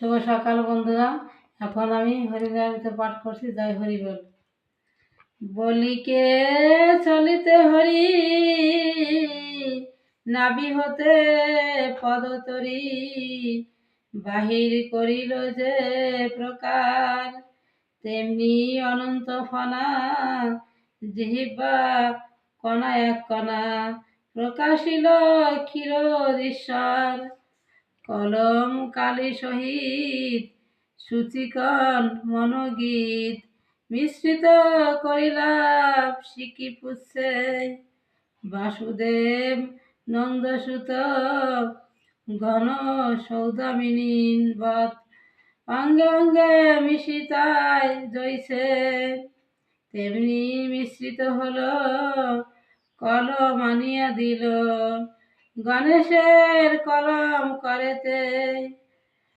শুভ সকাল বন্ধুরা। এখন আমি হরিনামিতে পাঠ করছি, জয় হরি বল। বলিকে চলিতে হরি, নাভি হতে পদতরি, বাহির করিল যে প্রকার, তেমনি অনন্ত ফনা জিহ্বা কণা এক কণা, প্রকাশিল ক্ষীরোদীশ্বর। কলম কালি সহিত সূচিকণ মনোগীত, মিশ্রিত করিলাম শিকি পুচ্ছে। বাসুদেব নন্দসুত ঘন সৌদামিনী বৎ, অঙ্গে অঙ্গে মিশিতায় জইছে, তেমনি মিশ্রিত হলো কলম আনিয়া দিল, গণেশের কলম করেতে।